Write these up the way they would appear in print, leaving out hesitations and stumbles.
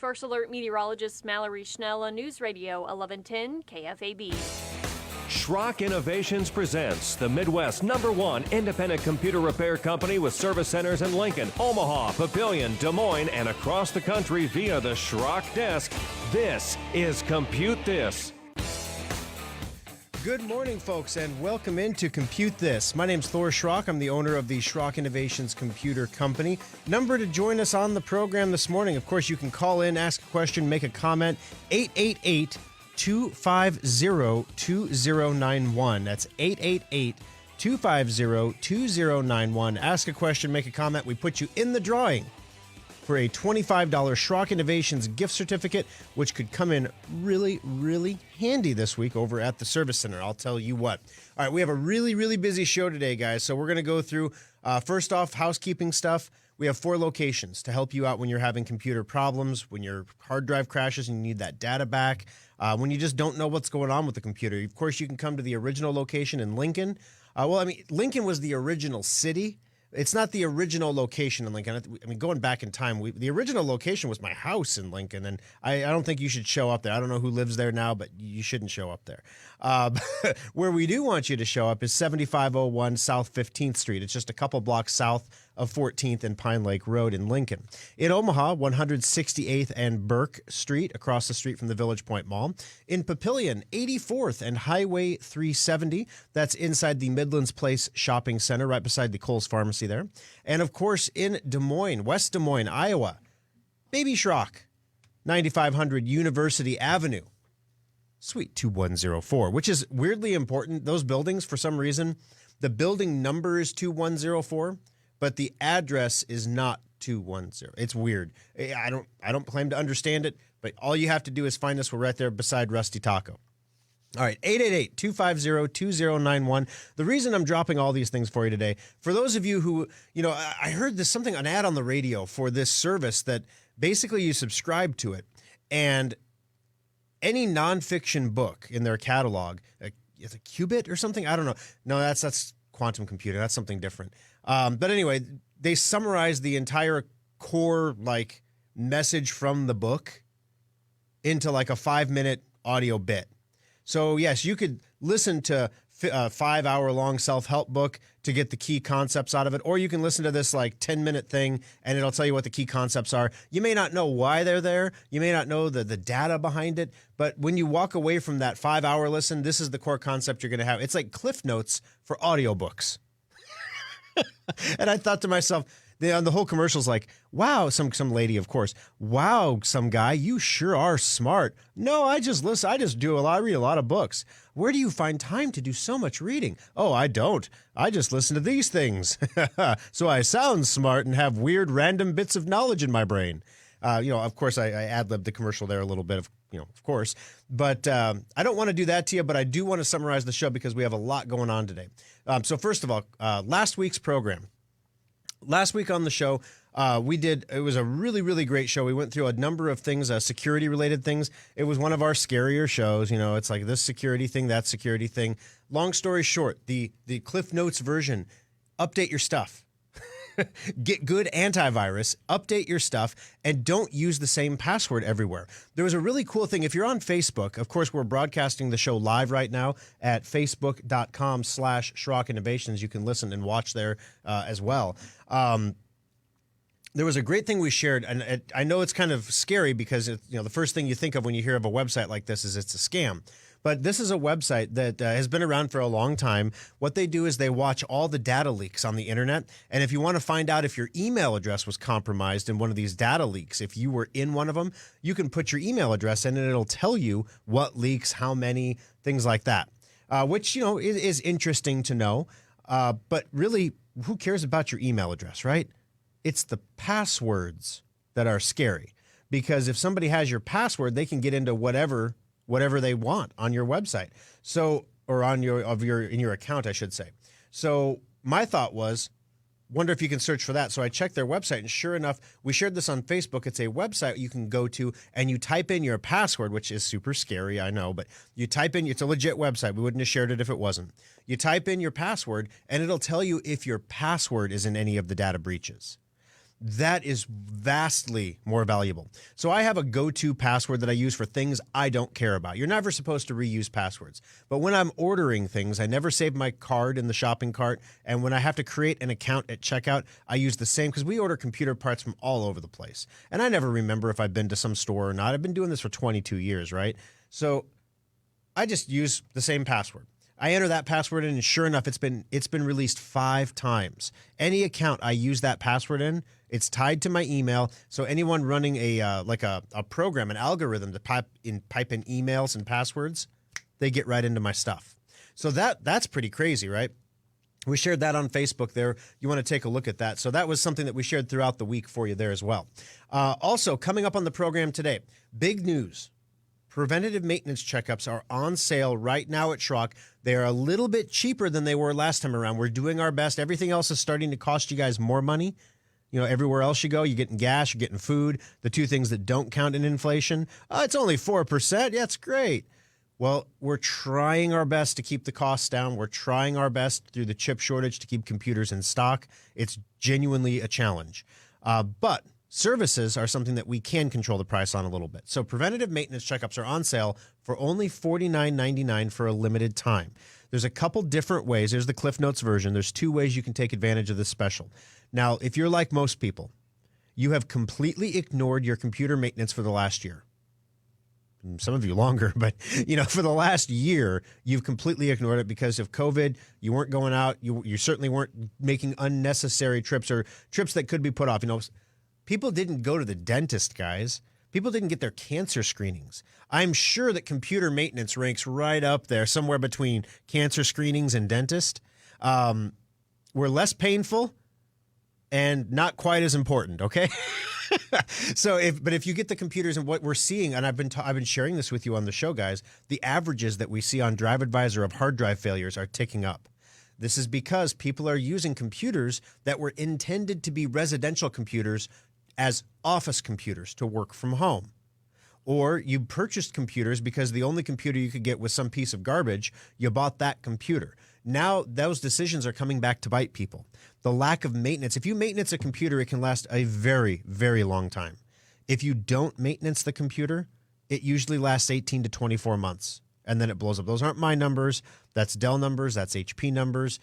First Alert meteorologist Mallory Schnell on News Radio 1110 KFAB. Schrock Innovations presents the Midwest's #1 independent computer repair company with service centers in Lincoln, Omaha, Papillion, Des Moines, and across the country via the Schrock desk. This is Compute This. Good morning, folks, and welcome into Compute This. My name's Thor Schrock. I'm the owner of the Schrock Innovations Computer Company. Number to join us on the program this morning. Of course, you can call in, ask a question, make a comment. 888-250-2091. That's 888-250-2091. Ask a question, make a comment. We put you in the drawing for a $25 Schrock Innovations gift certificate, which could come in really, really handy this week over at the Service Center. I'll tell you what. All right, we have a really, really busy show today, guys. So we're going to go through, first off, housekeeping stuff. We have 4 locations to help you out when you're having computer problems, when your hard drive crashes and you need that data back, when you just don't know what's going on with the computer. Of course, you can come to the original location in Lincoln. Lincoln was the original city. It's not the original location in Lincoln. I mean, going back in time, the original location was my house in Lincoln, and I don't think you should show up there. I don't know who lives there now, but you shouldn't show up there. Where we do want you to show up is 7501 South 15th Street. It's just a couple blocks south of 14th and Pine Lake Road in Lincoln. In Omaha, 168th and Burke Street, across the street from the Village Point Mall. In Papillion, 84th and Highway 370. That's inside the Midlands Place Shopping Center, right beside the Kohl's Pharmacy there. And of course, in Des Moines, West Des Moines, Iowa, Baby Schrock, 9500 University Avenue, Suite 2104, which is weirdly important. Those buildings, for some reason, the building number is 2104, but the address is not 210. It's weird. I don't claim to understand it, but all you have to do is find us. We're right there beside Rusty Taco. All right, 888-250-2091. The reason I'm dropping all these things for you today, for those of you who, I heard an ad on the radio for this service that basically you subscribe to it, and any nonfiction book in their catalog, is it Qubit or something? I don't know. No, that's quantum computing. That's something different. But anyway, they summarize the entire core message from the book into a 5-minute audio bit. So yes, you could listen to a 5-hour-long self-help book to get the key concepts out of it, or you can listen to this 10-minute thing and it'll tell you what the key concepts are. You may not know why they're there. You may not know the data behind it, but when you walk away from that 5-hour listen, this is the core concept you're going to have. It's like Cliff Notes for audiobooks. And I thought to myself, the whole commercial's like, wow, some lady, of course. Wow, some guy, you sure are smart. No, I just listen. I just read a lot of books. Where do you find time to do so much reading? Oh, I don't. I just listen to these things. So I sound smart and have weird random bits of knowledge in my brain. Of course, I ad-libbed the commercial there a little bit, of course. But I don't want to do that to you, but I do want to summarize the show because we have a lot going on today. So first of all, last week's program. Last week on the show, it was a really, really great show. We went through a number of things, security-related things. It was one of our scarier shows. It's like this security thing, that security thing. Long story short, the Cliff Notes version, update your stuff. Get good antivirus, update your stuff, and don't use the same password everywhere. There was a really cool thing. If you're on Facebook, of course, we're broadcasting the show live right now at facebook.com/Schrock Innovations. You can listen and watch there as well. There was a great thing we shared, and I know it's kind of scary because the first thing you think of when you hear of a website like this is it's a scam. But this is a website that has been around for a long time. What they do is they watch all the data leaks on the internet. And if you want to find out if your email address was compromised in one of these data leaks, if you were in one of them, you can put your email address in and it'll tell you what leaks, how many, things like that, which, is interesting to know. But really, who cares about your email address, right? It's the passwords that are scary, because if somebody has your password, they can get into whatever they want on your website. So, or in your account, I should say. So my thought was, wonder if you can search for that. So I checked their website, and sure enough, we shared this on Facebook. It's a website you can go to, and you type in your password, which is super scary, I know, but you type in, it's a legit website. We wouldn't have shared it if it wasn't. You type in your password, and it'll tell you if your password is in any of the data breaches. that is vastly more valuable. So I have a go-to password that I use for things I don't care about. You're never supposed to reuse passwords. But when I'm ordering things, I never save my card in the shopping cart. And when I have to create an account at checkout, I use the same because we order computer parts from all over the place. And I never remember if I've been to some store or not. I've been doing this for 22 years, right? So I just use the same password. I enter that password in, and sure enough, it's been released 5 times. Any account I use that password in, it's tied to my email. So anyone running a program, an algorithm to pipe in emails and passwords, they get right into my stuff. So that's pretty crazy, right? We shared that on Facebook there. You want to take a look at that. So that was something that we shared throughout the week for you there as well. Also, coming up on the program today, big news. Preventative maintenance checkups are on sale right now at Schrock. They are a little bit cheaper than they were last time around. We're doing our best. Everything else is starting to cost you guys more money. You know, everywhere else you go, you're getting gas, you're getting food, the two things that don't count in inflation. It's only 4%. Yeah, it's great. Well, we're trying our best to keep the costs down. We're trying our best through the chip shortage to keep computers in stock. It's genuinely a challenge. But services are something that we can control the price on a little bit. So preventative maintenance checkups are on sale for only $49.99 for a limited time. There's a couple different ways. There's the Cliff Notes version. There's 2 ways you can take advantage of this special. Now, if you're like most people, you have completely ignored your computer maintenance for the last year. Some of you longer, but for the last year, you've completely ignored it because of COVID. You weren't going out. You certainly weren't making unnecessary trips or trips that could be put off. People didn't go to the dentist, guys. People didn't get their cancer screenings. I'm sure that computer maintenance ranks right up there, somewhere between cancer screenings and dentist. We're less painful and not quite as important, okay? So if you get the computers, and what we're seeing, and I've been sharing this with you on the show, guys, the averages that we see on Drive Advisor of hard drive failures are ticking up. This is because people are using computers that were intended to be residential computers as office computers to work from home. Or you purchased computers because the only computer you could get was some piece of garbage. You bought that computer. Now those decisions are coming back to bite people. The lack of maintenance. If you maintenance a computer, it can last a very, very long time. If you don't maintenance the computer, it usually lasts 18 to 24 months, and then it blows up. Those aren't my numbers. That's Dell numbers. That's HP numbers.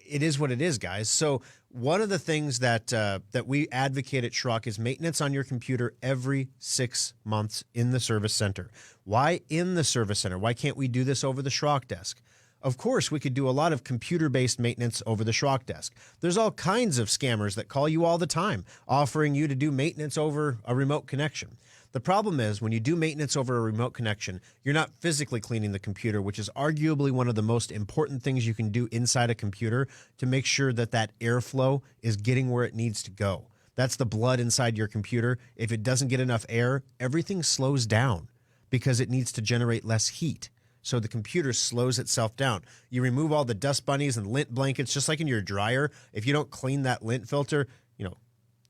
It is what it is, guys. So one of the things that we advocate at Schrock is maintenance on your computer every 6 months in the service center. Why in the service center? Why can't we do this over the Schrock desk? Of course, we could do a lot of computer-based maintenance over the Schrock desk. There's all kinds of scammers that call you all the time, offering you to do maintenance over a remote connection. The problem is when you do maintenance over a remote connection, you're not physically cleaning the computer, which is arguably one of the most important things you can do inside a computer to make sure that airflow is getting where it needs to go. That's the blood inside your computer. If it doesn't get enough air, everything slows down because it needs to generate less heat. So the computer slows itself down. You remove all the dust bunnies and lint blankets, just like in your dryer. If you don't clean that lint filter,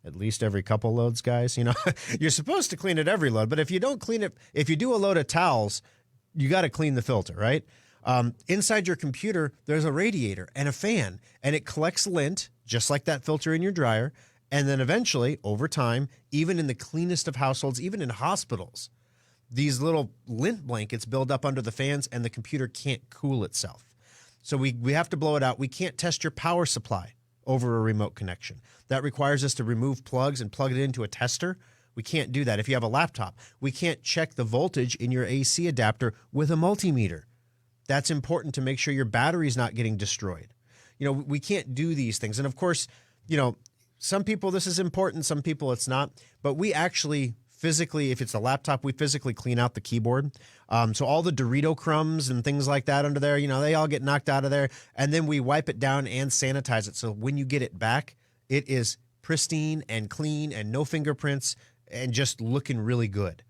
at least every couple loads, guys, you're supposed to clean it every load. But if you don't clean it, if you do a load of towels, you got to clean the filter, right? Inside your computer, there's a radiator and a fan, and it collects lint, just like that filter in your dryer. And then eventually, over time, even in the cleanest of households, even in hospitals, these little lint blankets build up under the fans and the computer can't cool itself. So we have to blow it out. We can't test your power supply over a remote connection. That requires us to remove plugs and plug it into a tester. We can't do that. If you have a laptop, we can't check the voltage in your AC adapter with a multimeter. That's important to make sure your battery's not getting destroyed. We can't do these things. And of course, some people this is important, some people it's not. But we actually physically, if it's a laptop, we physically clean out the keyboard. So all the Dorito crumbs and things like that under there, they all get knocked out of there. And then we wipe it down and sanitize it. So when you get it back, it is pristine and clean and no fingerprints and just looking really good.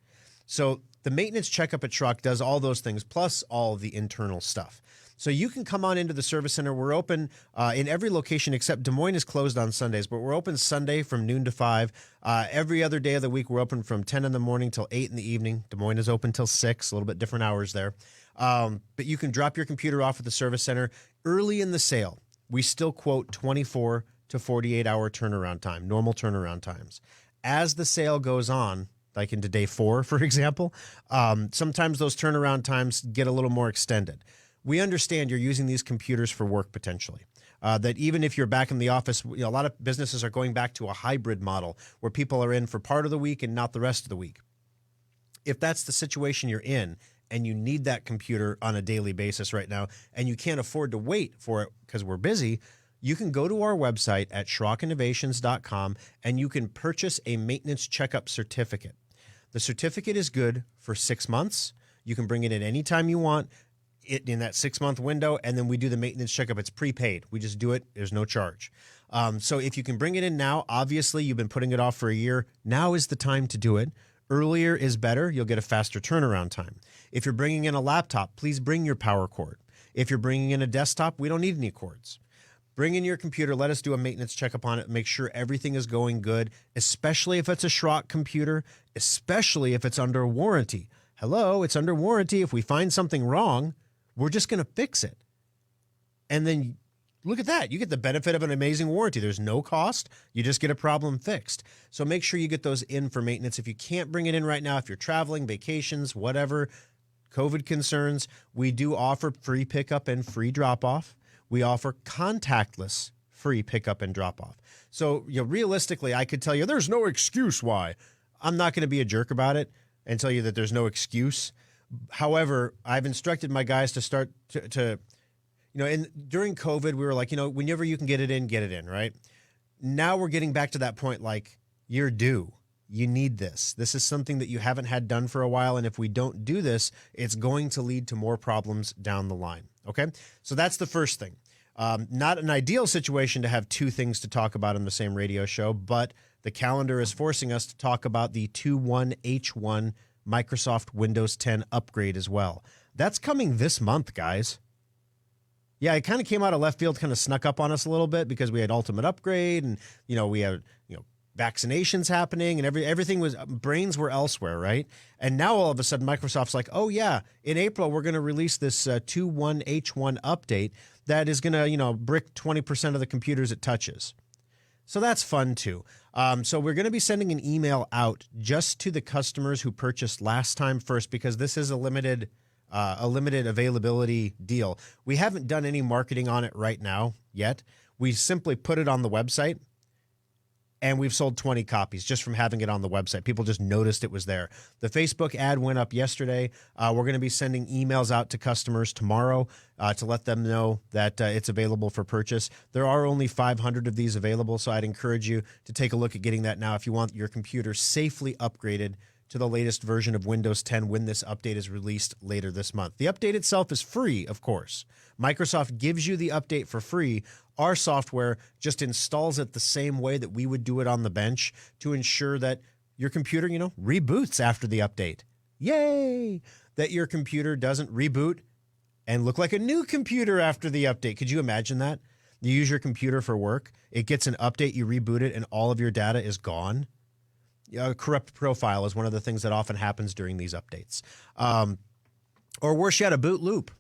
So the maintenance checkup at Schrock does all those things, plus all the internal stuff. So you can come on into the service center. We're open in every location except Des Moines is closed on Sundays, but we're open Sunday from noon to 5. Every other day of the week, we're open from 10 in the morning till 8 in the evening. Des Moines is open till 6, a little bit different hours there. But you can drop your computer off at the service center. Early in the sale, we still quote 24 to 48-hour turnaround time, normal turnaround times. As the sale goes on, like into day 4, for example, sometimes those turnaround times get a little more extended. We understand you're using these computers for work potentially. That even if you're back in the office, a lot of businesses are going back to a hybrid model where people are in for part of the week and not the rest of the week. If that's the situation you're in and you need that computer on a daily basis right now and you can't afford to wait for it because we're busy, you can go to our website at schrockinnovations.com and you can purchase a maintenance checkup certificate. The certificate is good for 6 months. You can bring it in anytime you want in that 6-month window, and then we do the maintenance checkup. It's prepaid. We just do it. There's no charge. So if you can bring it in now, obviously you've been putting it off for a year. Now is the time to do it. Earlier is better. You'll get a faster turnaround time. If you're bringing in a laptop, please bring your power cord. If you're bringing in a desktop, we don't need any cords. Bring in your computer. Let us do a maintenance checkup on it. Make sure everything is going good, especially if it's a Schrock computer, especially if it's under warranty. Hello, it's under warranty. If we find something wrong, we're just going to fix it. And then look at that. You get the benefit of an amazing warranty. There's no cost. You just get a problem fixed. So make sure you get those in for maintenance. If you can't bring it in right now, if you're traveling, vacations, whatever, COVID concerns, we do offer free pickup and free drop-off. We offer contactless free pickup and drop-off. So realistically, I could tell you there's no excuse why. I'm not going to be a jerk about it and tell you that there's no excuse. However, I've instructed my guys to start to during COVID, we were like, whenever you can get it in, right? Now we're getting back to that point, like, you're due. You need this. This is something that you haven't had done for a while, and if we don't do this, it's going to lead to more problems down the line, okay? So that's the first thing. Not an ideal situation to have two things to talk about on the same radio show, but the calendar is forcing us to talk about the 2.1H1 Microsoft Windows 10 upgrade as well. That's coming this month, guys. Yeah, it kind of came out of left field, kind of snuck up on us a little bit because we had Ultimate Upgrade and, we had, vaccinations happening and everything was, brains were elsewhere, right? And now all of a sudden Microsoft's like, oh yeah, in April we're going to release this 2.1H1 update that is going to, brick 20% of the computers it touches. So that's fun too. So we're going to be sending an email out just to the customers who purchased last time first because this is a limited availability deal. We haven't done any marketing on it right now yet. We simply put it on the website and we've sold 20 copies just from having it on the website. People just noticed it was there. The Facebook ad went up yesterday. We're going to be sending emails out to customers tomorrow to let them know that it's available for purchase. There are only 500 of these available, so I'd encourage you to take a look at getting that now if you want your computer safely upgraded to the latest version of Windows 10 when this update is released later this month. The update itself is free, of course. Microsoft gives you the update for free. Our software just installs it the same way that we would do it on the bench to ensure that your computer, reboots after the update. Yay! That your computer doesn't reboot and look like a new computer after the update. Could you imagine that? You use your computer for work, it gets an update, you reboot it, and all of your data is gone. A corrupt profile is one of the things that often happens during these updates. Or worse yet, a boot loop,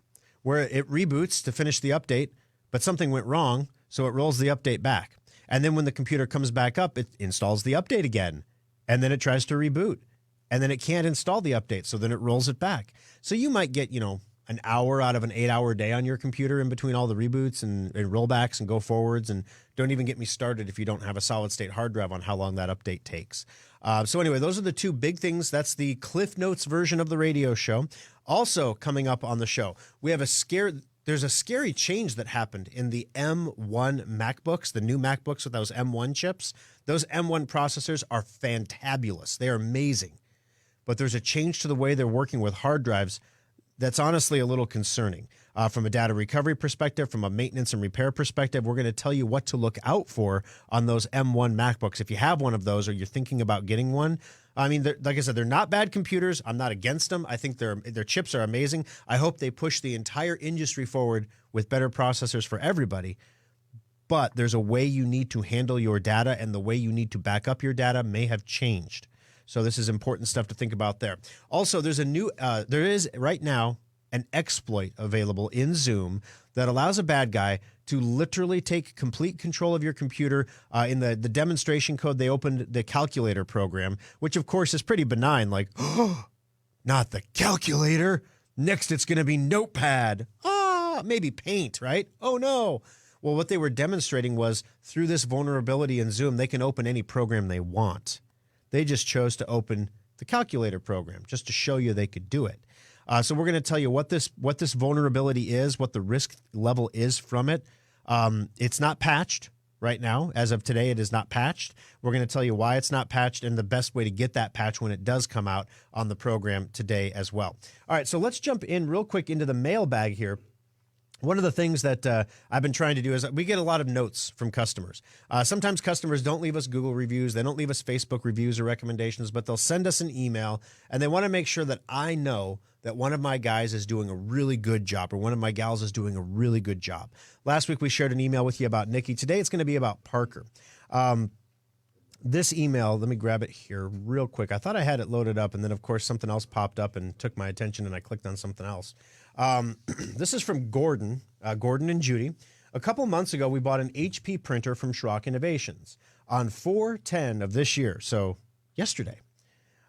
where it reboots to finish the update, but something went wrong, so it rolls the update back. And then when the computer comes back up, it installs the update again, and then it tries to reboot, and then it can't install the update, so then it rolls it back. So you might get, an hour out of an 8-hour day on your computer in between all the reboots and rollbacks and go forwards, and don't even get me started if you don't have a solid-state hard drive on how long that update takes. So anyway, those are the two big things. That's the Cliff Notes version of the radio show. Also coming up on the show, we have there's a scary change that happened in the M1 Macbooks, the new MacBooks with those M1 chips. Those M1 processors are fantabulous. They are amazing. But there's a change to the way they're working with hard drives that's honestly a little concerning. From a data recovery perspective, from a maintenance and repair perspective, we're going to tell you what to look out for on those M1 MacBooks. If you have one of those or you're thinking about getting one, I mean, like I said, they're not bad computers. I'm not against them. I think their chips are amazing. I hope they push the entire industry forward with better processors for everybody. But there's a way you need to handle your data, and the way you need to back up your data may have changed. So this is important stuff to think about there. Also, there is right now an exploit available in Zoom that allows a bad guy to literally take complete control of your computer. In the demonstration code, they opened the calculator program, which of course is pretty benign, like, oh, not the calculator. Next, it's going to be Notepad. Maybe Paint, right? Oh, no. Well, what they were demonstrating was through this vulnerability in Zoom, they can open any program they want. They just chose to open the calculator program just to show you they could do it. So we're going to tell you what this vulnerability is, what the risk level is from it. It's not patched right now. As of today, it is not patched. We're going to tell you why it's not patched and the best way to get that patch when it does come out on the program today as well. All right, so let's jump in real quick into the mailbag here. One of the things that I've been trying to do is we get a lot of notes from customers. Sometimes customers don't leave us Google reviews. They don't leave us Facebook reviews or recommendations, but they'll send us an email, and they want to make sure that I know that one of my guys is doing a really good job or one of my gals is doing a really good job. Last week, we shared an email with you about Nikki. Today, it's going to be about Parker. This email, let me grab it here real quick. I thought I had it loaded up, and then, of course, something else popped up and took my attention, and I clicked on something else. This is from Gordon and Judy. A couple months ago, we bought an HP printer from Schrock Innovations on 4/10 of this year, so yesterday.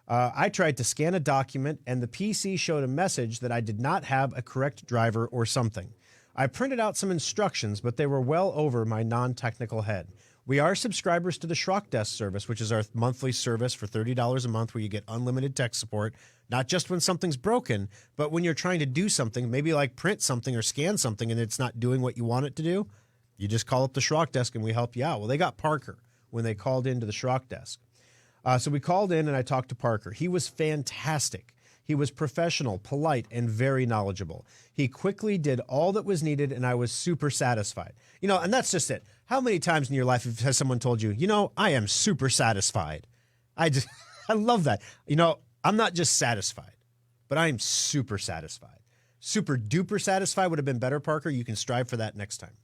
I tried to scan a document, and the PC showed a message that I did not have a correct driver or something. I printed out some instructions, but they were well over my non-technical head. We are subscribers to the Schrock Desk service, which is our monthly service for $30 a month where you get unlimited tech support, not just when something's broken, but when you're trying to do something, maybe like print something or scan something and it's not doing what you want it to do. You just call up the Schrock Desk and we help you out. Well, they got Parker when they called into the Schrock Desk. So we called in and I talked to Parker. He was fantastic. He was professional, polite, and very knowledgeable. He quickly did all that was needed, and I was super satisfied. You know, and that's just it. How many times in your life has someone told you, you know, I am super satisfied? I love that. You know, I'm not just satisfied, but I am super satisfied. Super duper satisfied would have been better, Parker. You can strive for that next time.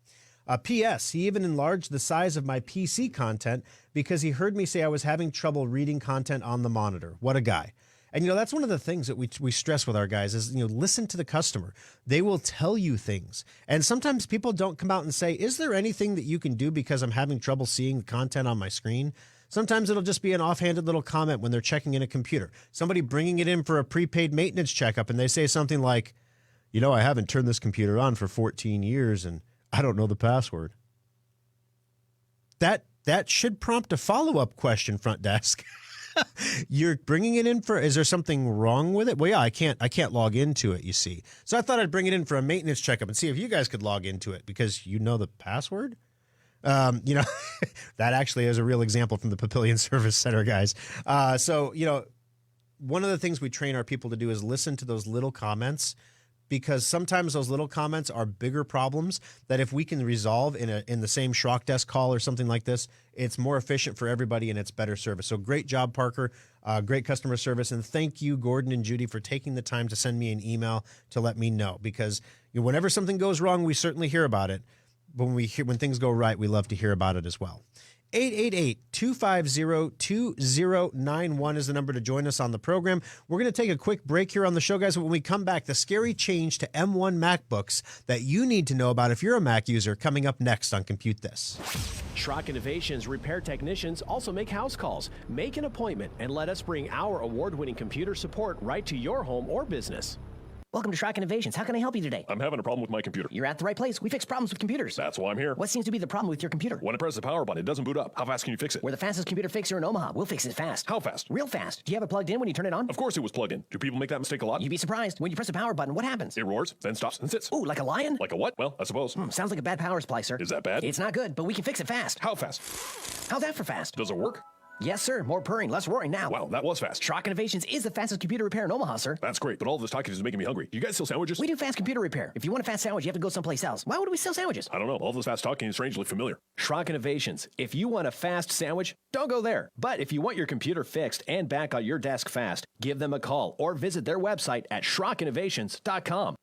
P.S. He even enlarged the size of my PC content because he heard me say I was having trouble reading content on the monitor. What a guy. And, you know, that's one of the things that we stress with our guys is, you know, listen to the customer. They will tell you things. And sometimes people don't come out and say, is there anything that you can do because I'm having trouble seeing the content on my screen? Sometimes it'll just be an offhanded little comment when they're checking in a computer. Somebody bringing it in for a prepaid maintenance checkup, and they say something like, you know, I haven't turned this computer on for 14 years, and I don't know the password. That should prompt a follow-up question, front desk. You're bringing it in for, is there something wrong with it? Well, yeah, I can't log into it, you see. So I thought I'd bring it in for a maintenance checkup and see if you guys could log into it because you know the password. You know, that actually is a real example from the Papillion Service Center, guys. So, you know, one of the things we train our people to do is listen to those little comments, because sometimes those little comments are bigger problems that if we can resolve in the same Schrock Desk call or something like this, it's more efficient for everybody and it's better service. So great job, Parker. Great customer service. And thank you, Gordon and Judy, for taking the time to send me an email to let me know, because you know, whenever something goes wrong, we certainly hear about it. But when things go right, we love to hear about it as well. 888-250-2091 is the number to join us on the program. We're going to take a quick break here on the show, guys. When we come back, the scary change to M1 Macbooks that you need to know about if you're a Mac user, coming up next on Compute This. Schrock Innovations repair technicians also make house calls. Make an appointment and let us bring our award-winning computer support right to your home or business. Welcome to Schrock Innovations. How can I help you today? I'm having a problem with my computer. You're at the right place. We fix problems with computers. That's why I'm here. What seems to be the problem with your computer? When I press the power button, it doesn't boot up. How fast can you fix it? We're the fastest computer fixer in Omaha. We'll fix it fast. How fast? Real fast. Do you have it plugged in when you turn it on? Of course it was plugged in. Do people make that mistake a lot? You'd be surprised. When you press the power button, what happens? It roars, then stops and sits. Ooh, like a lion? Like a what? Well, I suppose. Sounds like a bad power supply, sir. Is that bad? It's not good, but we can fix it fast. How fast? How's that for fast? Does it work? Yes, sir. More purring, less roaring now. Wow, that was fast. Schrock Innovations is the fastest computer repair in Omaha, sir. That's great, but all this talking is making me hungry. You guys sell sandwiches? We do fast computer repair. If you want a fast sandwich, you have to go someplace else. Why would we sell sandwiches? I don't know. All this fast talking is strangely familiar. Schrock Innovations. If you want a fast sandwich, don't go there. But if you want your computer fixed and back on your desk fast, give them a call or visit their website at SchrockInnovations.com.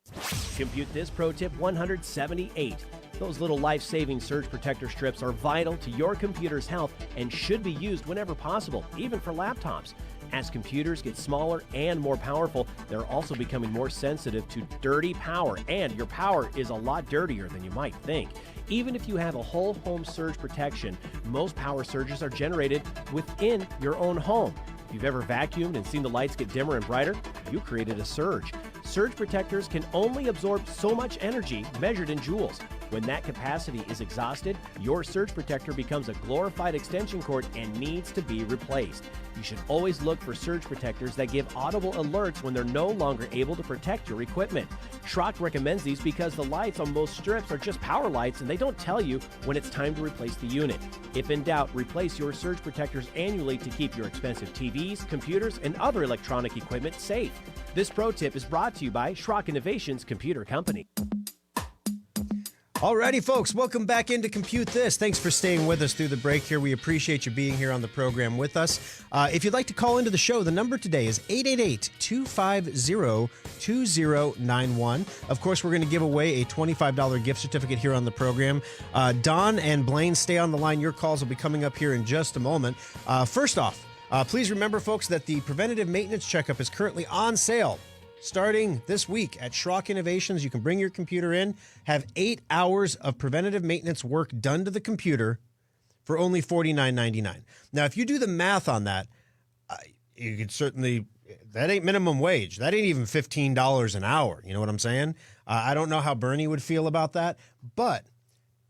Compute This Pro Tip 178. Those little life-saving surge protector strips are vital to your computer's health and should be used whenever possible, even for laptops. As computers get smaller and more powerful, they're also becoming more sensitive to dirty power, and your power is a lot dirtier than you might think. Even if you have a whole home surge protection, most power surges are generated within your own home. If you've ever vacuumed and seen the lights get dimmer and brighter, you created a surge. Surge protectors can only absorb so much energy measured in joules. When that capacity is exhausted, your surge protector becomes a glorified extension cord and needs to be replaced. You should always look for surge protectors that give audible alerts when they're no longer able to protect your equipment. Schrock recommends these because the lights on most strips are just power lights and they don't tell you when it's time to replace the unit. If in doubt, replace your surge protectors annually to keep your expensive TVs, computers, and other electronic equipment safe. This pro tip is brought to you by Schrock Innovations Computer Company. Alrighty, folks, welcome back into Compute This. Thanks for staying with us through the break here. We appreciate you being here on the program with us. If you'd like to call into the show, the number today is 888-250-2091. Of course, we're going to give away a $25 gift certificate here on the program. Don and Blaine, stay on the line. Your calls will be coming up here in just a moment. First off, please remember, folks, that the preventative maintenance checkup is currently on sale. Starting this week at Schrock Innovations, you can bring your computer in, have 8 hours of preventative maintenance work done to the computer for only $49.99. Now, if you do the math on that, you could certainly, that ain't minimum wage. That ain't even $15 an hour. You know what I'm saying? I don't know how Bernie would feel about that, but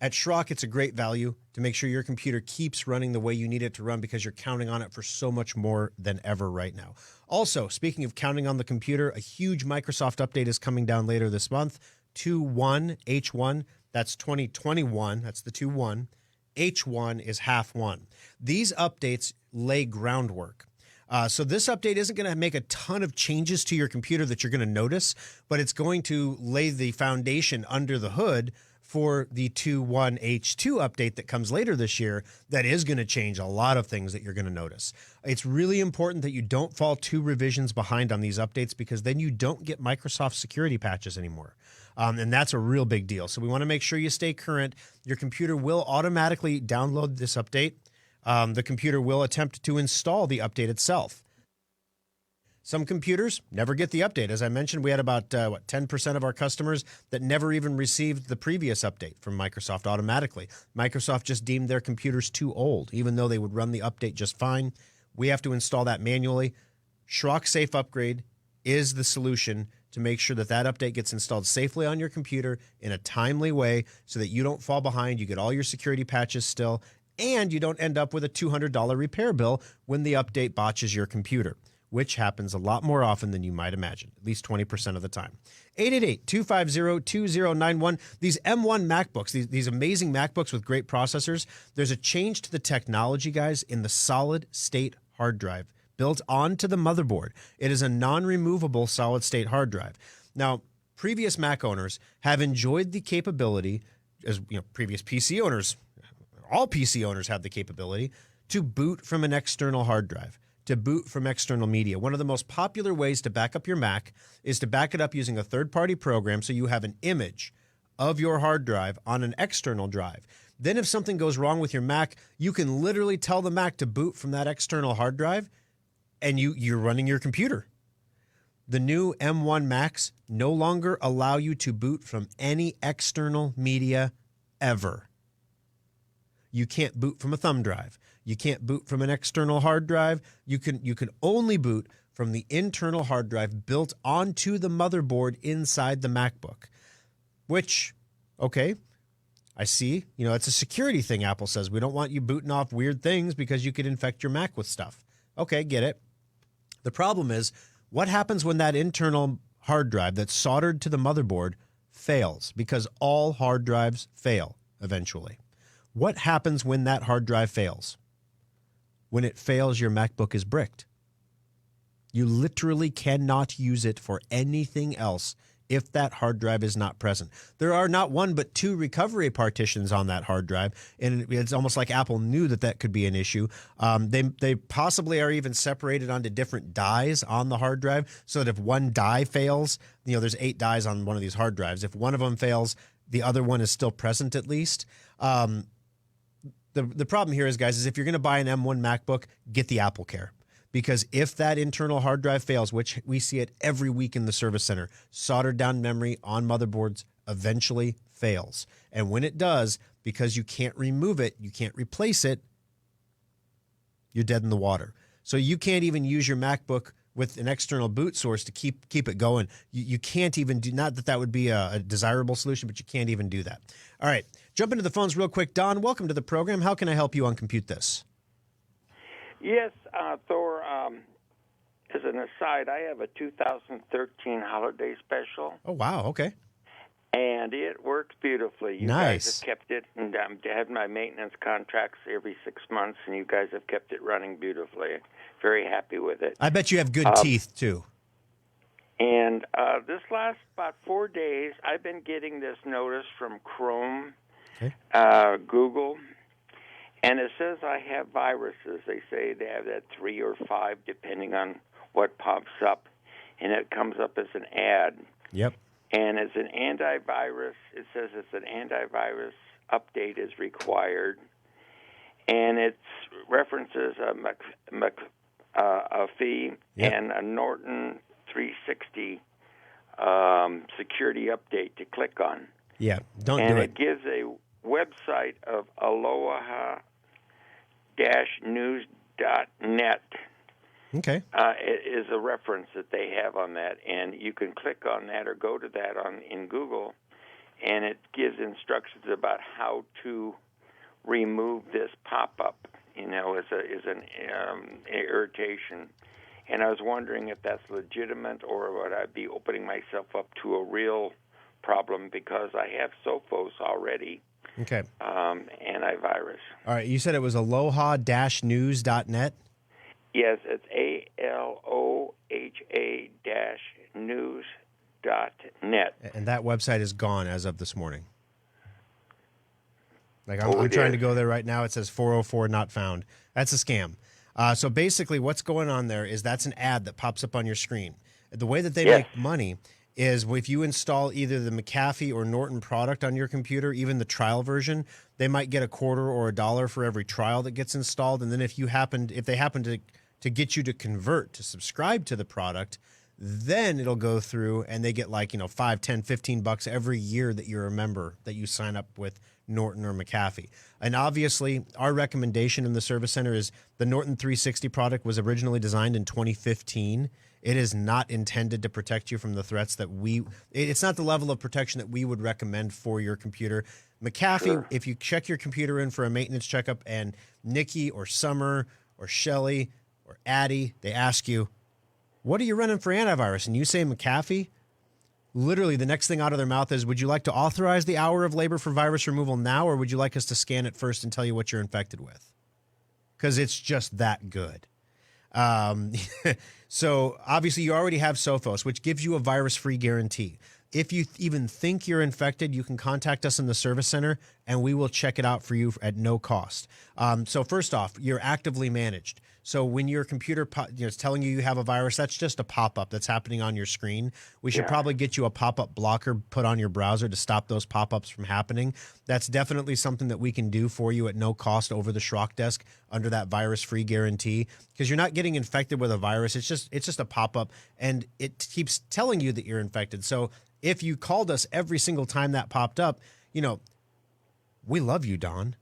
at Schrock, it's a great value to make sure your computer keeps running the way you need it to run because you're counting on it for so much more than ever right now. Also, speaking of counting on the computer, a huge Microsoft update is coming down later this month. 2.1 H1, that's 2021. That's the 2.1. H1 is half one. These updates lay groundwork. So this update isn't going to make a ton of changes to your computer that you're going to notice, but it's going to lay the foundation under the hood for the 2.1 H2 update that comes later this year that is going to change a lot of things that you're going to notice. It's really important that you don't fall 2 revisions behind on these updates because then you don't get Microsoft security patches anymore. And that's a real big deal. So we want to make sure you stay current. Your computer will automatically download this update. The computer will attempt to install the update itself. Some computers never get the update. As I mentioned, we had about 10% of our customers that never even received the previous update from Microsoft automatically. Microsoft just deemed their computers too old, even though they would run the update just fine. We have to install that manually. Schrock Safe Upgrade is the solution to make sure that that update gets installed safely on your computer in a timely way so that you don't fall behind, you get all your security patches still, and you don't end up with a $200 repair bill when the update botches your computer, which happens a lot more often than you might imagine, at least 20% of the time. 888-250-2091. These M1 Macbooks, these amazing MacBooks with great processors, there's a change to the technology, guys, in the solid-state hard drive built onto the motherboard. It is a non-removable solid-state hard drive. Now, previous Mac owners have enjoyed the capability, as you know, previous PC owners, all PC owners have the capability to boot from an external hard drive, to boot from external media. One of the most popular ways to back up your Mac is to back it up using a third-party program so you have an image of your hard drive on an external drive. Then if something goes wrong with your Mac, you can literally tell the Mac to boot from that external hard drive, and you're running your computer. The new M1 Macs no longer allow you to boot from any external media ever. You can't boot from a thumb drive. You can't boot from an external hard drive. You can only boot from the internal hard drive built onto the motherboard inside the MacBook, which, okay, I see. You know, it's a security thing, Apple says. We don't want you booting off weird things because you could infect your Mac with stuff. Okay, get it. The problem is, what happens when that internal hard drive that's soldered to the motherboard fails? Because all hard drives fail eventually. What happens when that hard drive fails? When it fails, your MacBook is bricked. You literally cannot use it for anything else if that hard drive is not present. There are not one but 2 recovery partitions on that hard drive, and it's almost like Apple knew that could be an issue. They possibly are even separated onto different dies on the hard drive, so that if one die fails, you know, there's 8 dies on one of these hard drives. If one of them fails, the other one is still present at least. The problem here is, guys, is if you're going to buy an M1 MacBook, get the Apple Care. because if that internal hard drive fails, which we see it every week in the service center, soldered down memory on motherboards eventually fails. And when it does, because you can't remove it, you can't replace it, you're dead in the water. So you can't even use your MacBook with an external boot source to keep it going. You can't even do, not that would be a desirable solution, but you can't even do that. All right, jump into the phones real quick. Don, welcome to the program. How can I help you on Compute This? Yes, Thor, as an aside, I have a 2013 holiday special. Oh, wow, okay. And it works beautifully. You Nice. guys have kept it, and I have my maintenance contracts every 6 months, and you guys have kept it running beautifully. Very happy with it. I bet you have good teeth, too. And this last about 4 days, I've been getting this notice from Chrome, Google, and it says I have viruses. They say they have that 3 or 5, depending on what pops up, and it comes up as an ad. Yep. And as an antivirus, it says it's an antivirus update is required, and it references a fee and a Norton 360 security update to click on. Yeah, don't and do it gives a website of aloha-news.net. Okay. It is a reference that they have on that, and you can click on that or go to that in Google, and it gives instructions about how to remove this pop-up, as an irritation. And I was wondering if that's legitimate or would I be opening myself up to a real problem because I have Sophos already. Okay. Antivirus. All right, you said it was aloha-news.net? Yes, it's aloha-news.net. And that website is gone as of this morning. Like I'm trying to go there right now. It says 404 not found. That's a scam. So basically what's going on there is that's an ad that pops up on your screen. The way that they make money is if you install either the McAfee or Norton product on your computer, even the trial version, they might get $0.25 or $1 for every trial that gets installed. And then if they happen to get you to convert to subscribe to the product, then it'll go through and they get $5, $10, $15 every year that you're a member, that you sign up with Norton or McAfee. And obviously our recommendation in the service center is the Norton 360 product was originally designed in 2015. It is not intended to protect you from the threats that it's not the level of protection that we would recommend for your computer. McAfee, if you check your computer in for a maintenance checkup and Nikki or Summer or Shelly or Addie, they ask you, what are you running for antivirus? And you say McAfee, literally the next thing out of their mouth is, would you like to authorize the hour of labor for virus removal now, or would you like us to scan it first and tell you what you're infected with? Because it's just that good. So obviously you already have Sophos, which gives you a virus-free guarantee. If you even think you're infected, you can contact us in the service center, and we will check it out for you at no cost. So first off, you're actively managed. So when your computer is telling you have a virus, that's just a pop-up that's happening on your screen. We should probably get you a pop-up blocker put on your browser to stop those pop-ups from happening. That's definitely something that we can do for you at no cost over the Schrock desk under that virus-free guarantee, because you're not getting infected with a virus. It's just a pop-up, and it keeps telling you that you're infected. So if you called us every single time that popped up, we love you, Don,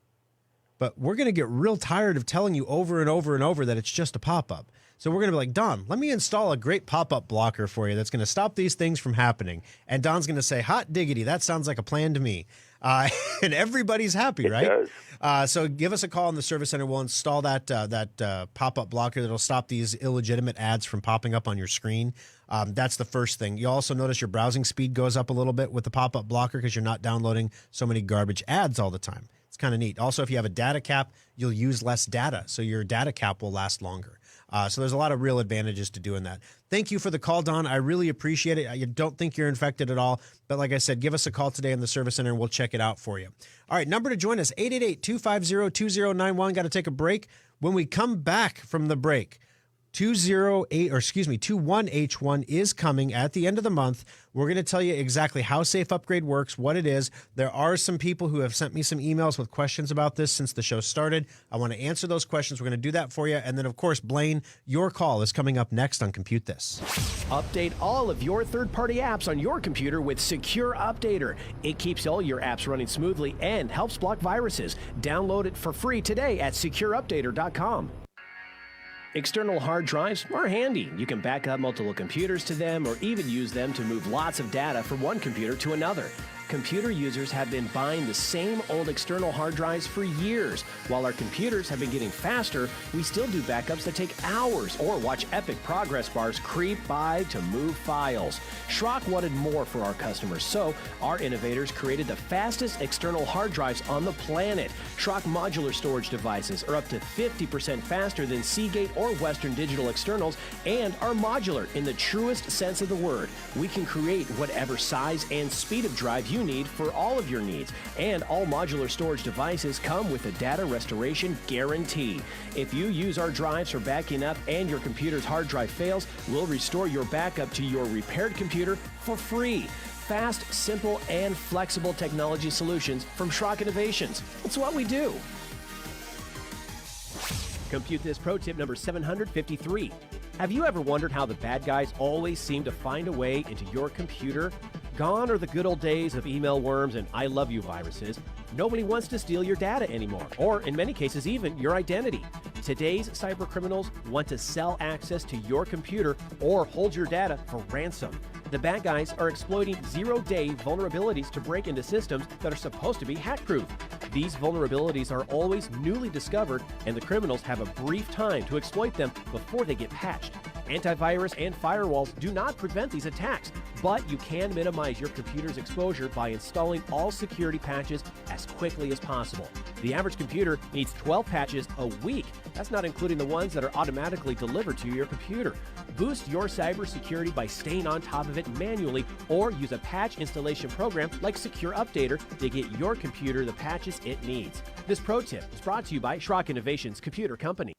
but we're going to get real tired of telling you over and over and over that it's just a pop-up. So we're going to be like, Don, let me install a great pop-up blocker for you that's going to stop these things from happening. And Don's going to say, hot diggity, that sounds like a plan to me. And everybody's happy, right? So give us a call in the service center. We'll install that pop-up blocker that'll stop these illegitimate ads from popping up on your screen. That's the first thing. You also notice your browsing speed goes up a little bit with the pop-up blocker because you're not downloading so many garbage ads all the time. It's kind of neat. Also, if you have a data cap, you'll use less data, so your data cap will last longer. So there's a lot of real advantages to doing that. Thank you for the call, Don. I really appreciate it. You don't think you're infected at all, but like I said, give us a call today in the service center and we'll check it out for you. All right, number to join us, 888-250-2091. Got to take a break. When we come back from the break, 21H1 is coming at the end of the month. We're going to tell you exactly how Safe Upgrade works, what it is. There are some people who have sent me some emails with questions about this since the show started. I want to answer those questions. We're going to do that for you. And then, of course, Blaine, your call is coming up next on Compute This. Update all of your third-party apps on your computer with Secure Updater. It keeps all your apps running smoothly and helps block viruses. Download it for free today at secureupdater.com. External hard drives are handy. You can back up multiple computers to them or even use them to move lots of data from one computer to another. Computer users have been buying the same old external hard drives for years. While our computers have been getting faster, we still do backups that take hours or watch epic progress bars creep by to move files. Schrock wanted more for our customers, so our innovators created the fastest external hard drives on the planet. Schrock modular storage devices are up to 50% faster than Seagate or Western Digital externals and are modular in the truest sense of the word. We can create whatever size and speed of drive you need for all of your needs, and all modular storage devices come with a data restoration guarantee. If you use our drives for backing up and your computer's hard drive fails, we'll restore your backup to your repaired computer for free. Fast, simple, and flexible technology solutions from Schrock Innovations. It's what we do. Compute This pro tip number 753. Have you ever wondered how the bad guys always seem to find a way into your computer? Gone are the good old days of email worms and I love you viruses. Nobody wants to steal your data anymore, or in many cases, even your identity. Today's cyber criminals want to sell access to your computer or hold your data for ransom. The bad guys are exploiting zero-day vulnerabilities to break into systems that are supposed to be hack-proof. These vulnerabilities are always newly discovered, and the criminals have a brief time to exploit them before they get patched. Antivirus and firewalls do not prevent these attacks, but you can minimize your computer's exposure by installing all security patches as quickly as possible. The average computer needs 12 patches a week. That's not including the ones that are automatically delivered to your computer. Boost your cybersecurity by staying on top of it manually, or use a patch installation program like Secure Updater to get your computer the patches it needs. This pro tip is brought to you by Schrock Innovations Computer Company.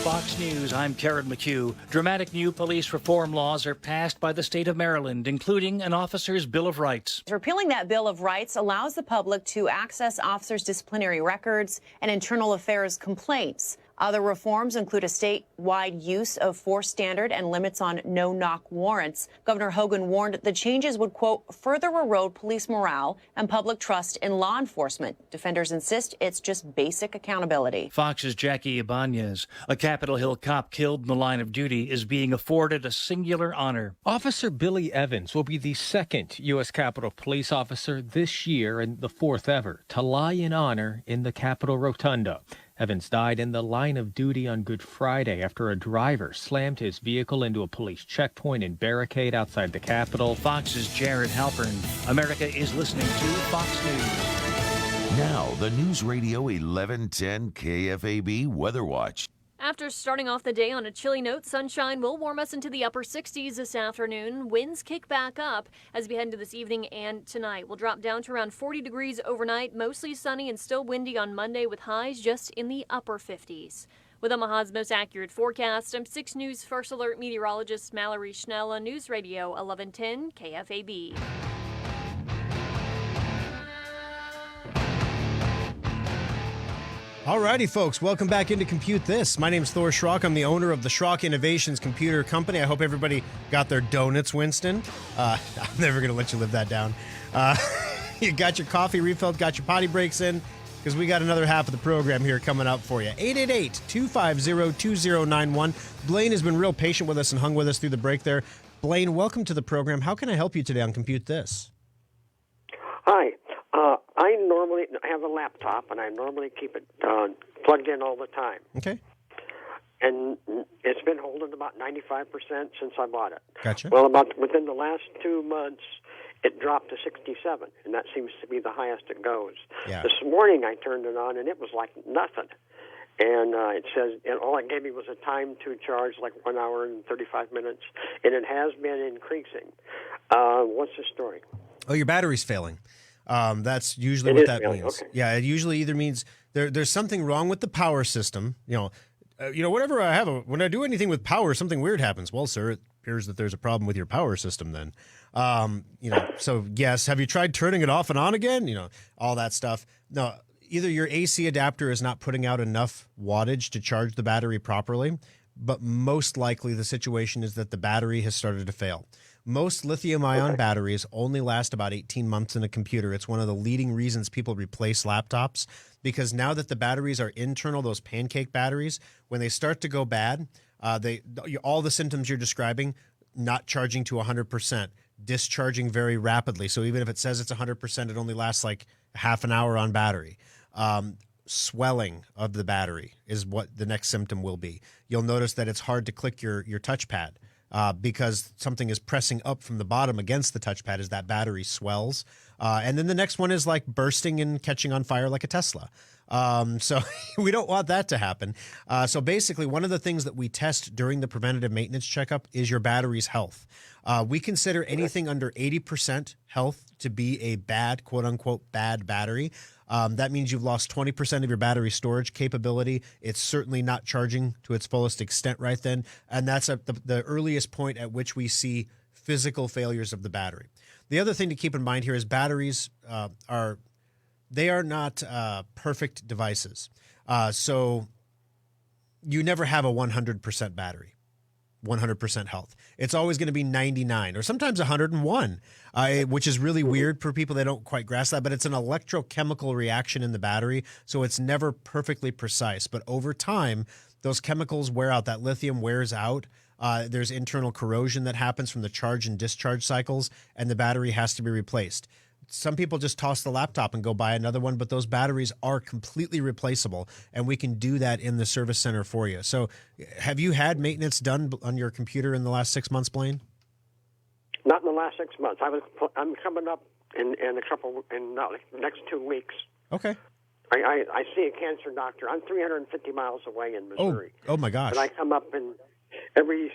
Fox News, I'm Karen McHugh. Dramatic new police reform laws are passed by the state of Maryland, including an officer's Bill of Rights. Repealing that Bill of Rights allows the public to access officers' disciplinary records and internal affairs complaints. Other reforms include a statewide use of force standard and limits on no-knock warrants. Governor Hogan warned the changes would, quote, further erode police morale and public trust in law enforcement. Defenders insist it's just basic accountability. Fox's Jackie Ibanez, a Capitol Hill cop killed in the line of duty, is being afforded a singular honor. Officer Billy Evans will be the second U.S. Capitol Police officer this year and the fourth ever to lie in honor in the Capitol Rotunda. Evans died in the line of duty on Good Friday after a driver slammed his vehicle into a police checkpoint and barricade outside the Capitol. Fox's Jared Halpern. America is listening to Fox News. Now, the News Radio 1110 KFAB Weather Watch. After starting off the day on a chilly note, sunshine will warm us into the upper 60s this afternoon. Winds kick back up as we head into this evening and tonight. We'll drop down to around 40 degrees overnight, mostly sunny and still windy on Monday with highs just in the upper 50s. With Omaha's most accurate forecast, I'm 6 News First Alert meteorologist Mallory Schnell on News Radio 1110 KFAB. Alrighty, folks, welcome back into Compute This. My name's Thor Schrock. I'm the owner of the Schrock Innovations Computer Company. I hope everybody got their donuts, Winston. I'm never going to let you live that down. You got your coffee refilled, got your potty breaks in, because we got another half of the program here coming up for you. 888-250-2091. Blaine has been real patient with us and hung with us through the break there. Blaine, welcome to the program. How can I help you today on Compute This? Hi. I normally have a laptop, and I normally keep it plugged in all the time. Okay. And it's been holding about 95% since I bought it. Gotcha. Well, about within the last 2 months, it dropped to 67, and that seems to be the highest it goes. Yeah. This morning, I turned it on, and it was like nothing. And it says, and all it gave me was a time to charge, like 1 hour and 35 minutes, and it has been increasing. What's the story? Oh, your battery's failing. That's usually what that means. Okay. Yeah, it usually either means there's something wrong with the power system. You know, whenever when I do anything with power, something weird happens. Well, sir, it appears that there's a problem with your power system then. So yes, have you tried turning it off and on again? All that stuff. No, either your AC adapter is not putting out enough wattage to charge the battery properly, but most likely the situation is that the battery has started to fail. Most lithium-ion batteries only last about 18 months in a computer. It's one of the leading reasons people replace laptops, because now that the batteries are internal, those pancake batteries, when they start to go bad, all the symptoms you're describing, not charging to 100%, discharging very rapidly. So even if it says it's 100%, it only lasts like half an hour on battery. Swelling of the battery is what the next symptom will be. You'll notice that it's hard to click your touchpad because something is pressing up from the bottom against the touchpad as that battery swells. And then the next one is like bursting and catching on fire like a Tesla. So we don't want that to happen. So basically, one of the things that we test during the preventative maintenance checkup is your battery's health. We consider anything under 80% health to be a bad, quote unquote, bad battery. That means you've lost 20% of your battery storage capability. It's certainly not charging to its fullest extent right then. And that's the earliest point at which we see physical failures of the battery. The other thing to keep in mind here is batteries are not perfect devices. So you never have a 100% battery, 100% health. It's always going to be 99 or sometimes 101, which is really weird for people that don't quite grasp that. But it's an electrochemical reaction in the battery, so it's never perfectly precise. But over time, those chemicals wear out. That lithium wears out. There's internal corrosion that happens from the charge and discharge cycles, and the battery has to be replaced. Some people just toss the laptop and go buy another one, but those batteries are completely replaceable, and we can do that in the service center for you. So have you had maintenance done on your computer in the last 6 months, Blaine? Not in the last 6 months. I'm coming up in the next 2 weeks. Okay. I see a cancer doctor. I'm 350 miles away in Missouri. Oh my gosh. And I come up every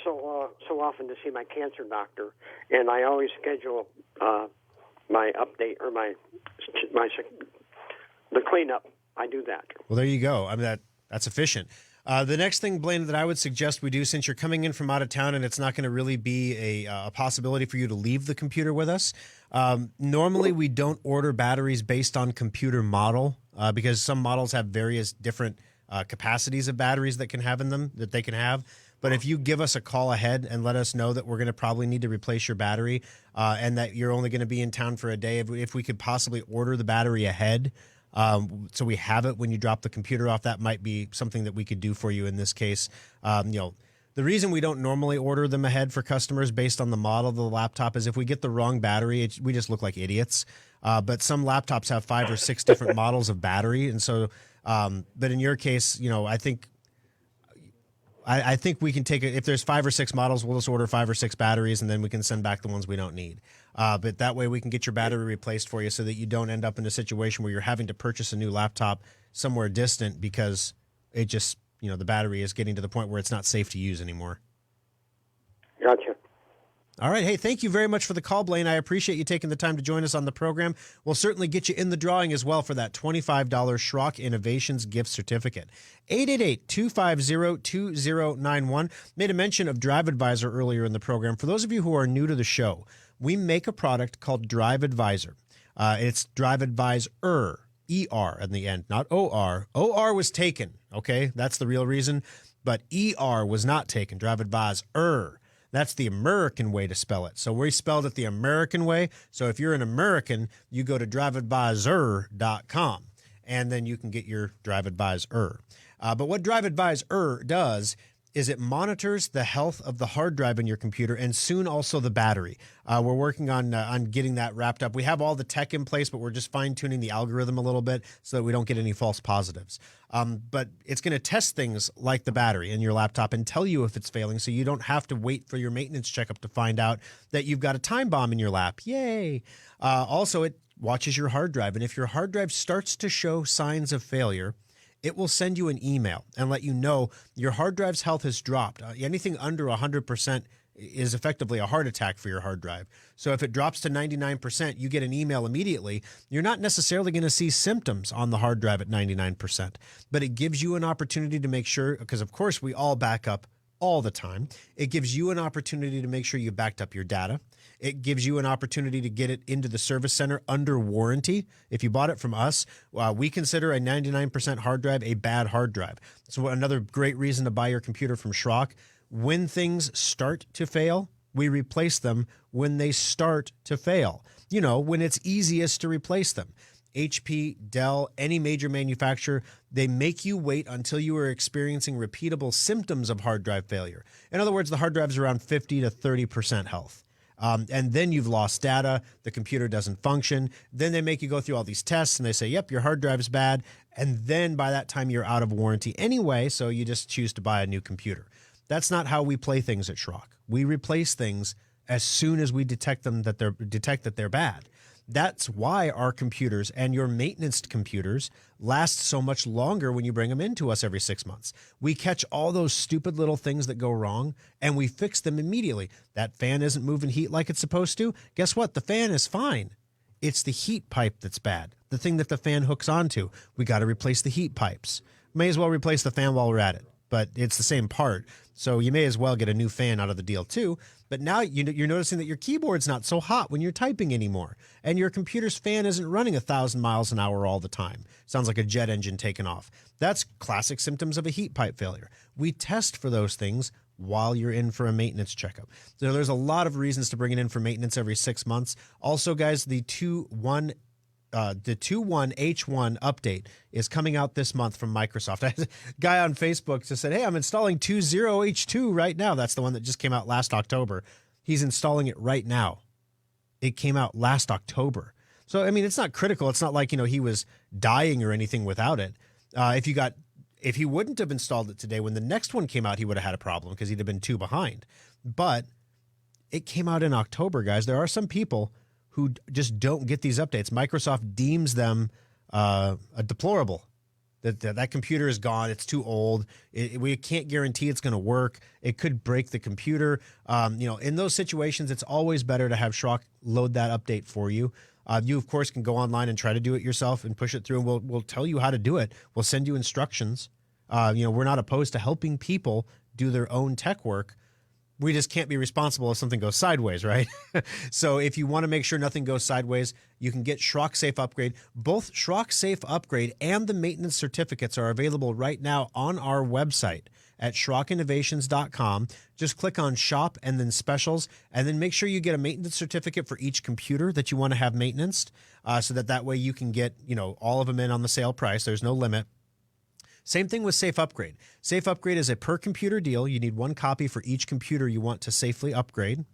so often to see my cancer doctor, and I always schedule my update or the cleanup. I do that. Well, there you go. I mean, that's efficient. The next thing, Blaine, that I would suggest we do, since you're coming in from out of town and it's not going to really be a possibility for you to leave the computer with us, normally we don't order batteries based on computer model because some models have various different capacities of batteries that they can have. But if you give us a call ahead and let us know that we're going to probably need to replace your battery and that you're only going to be in town for a day, if we could possibly order the battery ahead so we have it when you drop the computer off, that might be something that we could do for you in this case. The reason we don't normally order them ahead for customers based on the model of the laptop is if we get the wrong battery, we just look like idiots. But some laptops have 5 or 6 different models of battery. And so, but in your case, I think we can take it. If there's 5 or 6 models, we'll just order 5 or 6 batteries, and then we can send back the ones we don't need. But that way we can get your battery replaced for you so that you don't end up in a situation where you're having to purchase a new laptop somewhere distant because it just, the battery is getting to the point where it's not safe to use anymore. Gotcha. All right. Hey, thank you very much for the call, Blaine. I appreciate you taking the time to join us on the program. We'll certainly get you in the drawing as well for that $25 Schrock Innovations gift certificate. 888-250-2091. Made a mention of Drive Advisor earlier in the program. For those of you who are new to the show, we make a product called Drive Advisor. It's Drive Advisor, ER in the end, not OR. OR was taken, okay? That's the real reason. But ER was not taken. Drive Advisor. That's the American way to spell it. So we spelled it the American way. So if you're an American, you go to driveadvisor.com, and then you can get your Drive Advisor. But what Drive Advisor does is it monitors the health of the hard drive in your computer and soon also the battery. We're working on getting that wrapped up. We have all the tech in place, but we're just fine-tuning the algorithm a little bit so that we don't get any false positives. But it's going to test things like the battery in your laptop and tell you if it's failing so you don't have to wait for your maintenance checkup to find out that you've got a time bomb in your lap. Yay! Also, it watches your hard drive, and if your hard drive starts to show signs of failure, it will send you an email and let you know your hard drive's health has dropped. Anything under 100% is effectively a heart attack for your hard drive. So if it drops to 99%, you get an email immediately. You're not necessarily going to see symptoms on the hard drive at 99%, but it gives you an opportunity to make sure, because of course we all back up all the time. It gives you an opportunity to make sure you backed up your data. It gives you an opportunity to get it into the service center under warranty. If you bought it from us, we consider a 99% hard drive a bad hard drive. So another great reason to buy your computer from Schrock. When things start to fail, we replace them when they start to fail. You know, when it's easiest to replace them. HP, Dell, any major manufacturer, they make you wait until you are experiencing repeatable symptoms of hard drive failure. In other words, the hard drive's around 50 to 30% health. And then you've lost data, the computer doesn't function. Then they make you go through all these tests and they say, yep, your hard drive's bad. And then by that time you're out of warranty anyway, so you just choose to buy a new computer. That's not how we play things at Schrock. We replace things as soon as we detect that they're bad. That's why our computers and your maintenance computers last so much longer when you bring them into us every 6 months. We catch all those stupid little things that go wrong and we fix them immediately. That fan isn't moving heat like it's supposed to. Guess what? The fan is fine. It's the heat pipe that's bad. The thing that the fan hooks onto. We got to replace the heat pipes. May as well replace the fan while we're at it, but it's the same part. So you may as well get a new fan out of the deal too. But now you're noticing that your keyboard's not so hot when you're typing anymore. And your computer's fan isn't running 1,000 miles an hour all the time. Sounds like a jet engine taking off. That's classic symptoms of a heat pipe failure. We test for those things while you're in for a maintenance checkup. So there's a lot of reasons to bring it in for maintenance every 6 months. Also, guys, the 2.1 H1 update is coming out this month from Microsoft. I had a guy on Facebook just said, hey, I'm installing 2.0 H2 right now. That's the one that just came out last October. He's installing it right now. It came out last October. So, I mean, it's not critical. It's not like, he was dying or anything without it. If he wouldn't have installed it today, when the next one came out, he would have had a problem because he'd have been 2 behind. But it came out in October, guys. There are some people who just don't get these updates. Microsoft deems them a deplorable. That computer is gone. It's too old. We can't guarantee it's going to work. It could break the computer. In those situations, it's always better to have Schrock load that update for you. You, of course, can go online and try to do it yourself and push it through, and we'll tell you how to do it. We'll send you instructions. We're not opposed to helping people do their own tech work. We just can't be responsible if something goes sideways, right? So if you want to make sure nothing goes sideways, you can get Schrock Safe Upgrade. Both Schrock Safe Upgrade and the maintenance certificates are available right now on our website at SchrockInnovations.com. Just click on Shop and then Specials, and then make sure you get a maintenance certificate for each computer that you want to have maintenanced, so that way you can get all of them in on the sale price. There's no limit. Same thing with Safe Upgrade. Safe Upgrade is a per computer deal. You need 1 copy for each computer you want to safely upgrade.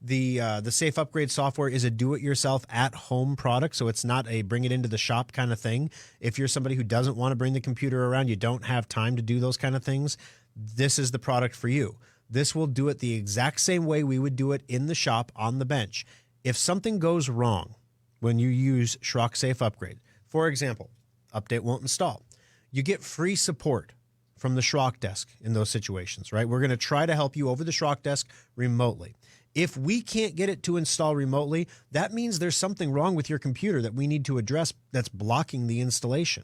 The Safe Upgrade software is a do-it-yourself at-home product, so it's not a bring it into the shop kind of thing. If you're somebody who doesn't want to bring the computer around, you don't have time to do those kind of things, this is the product for you. This will do it the exact same way we would do it in the shop on the bench. If something goes wrong when you use Schrock Safe Upgrade, for example, update won't install, you get free support from the Schrock desk in those situations, right? We're going to try to help you over the Schrock desk remotely. If we can't get it to install remotely, that means there's something wrong with your computer that we need to address that's blocking the installation.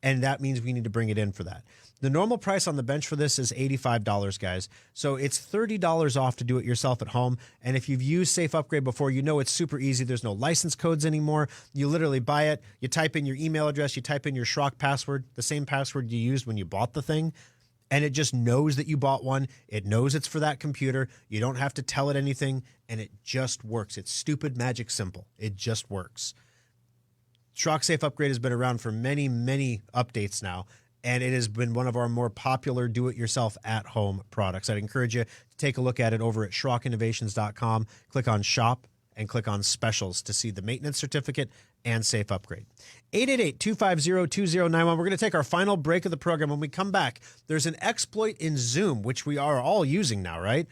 And that means we need to bring it in for that. The normal price on the bench for this is $85, guys. So it's $30 off to do it yourself at home. And if you've used Safe Upgrade before, you know it's super easy. There's no license codes anymore. You literally buy it. You type in your email address. You type in your Schrock password, the same password you used when you bought the thing. And it just knows that you bought one. It knows it's for that computer. You don't have to tell it anything. And it just works. It's stupid, magic, simple. It just works. Schrock Safe Upgrade has been around for many, many updates now, and it has been one of our more popular do-it-yourself at-home products. I'd encourage you to take a look at it over at SchrockInnovations.com. Click on Shop and click on Specials to see the maintenance certificate and Safe Upgrade. 888-250-2091. We're going to take our final break of the program. When we come back, there's an exploit in Zoom, which we are all using now, right?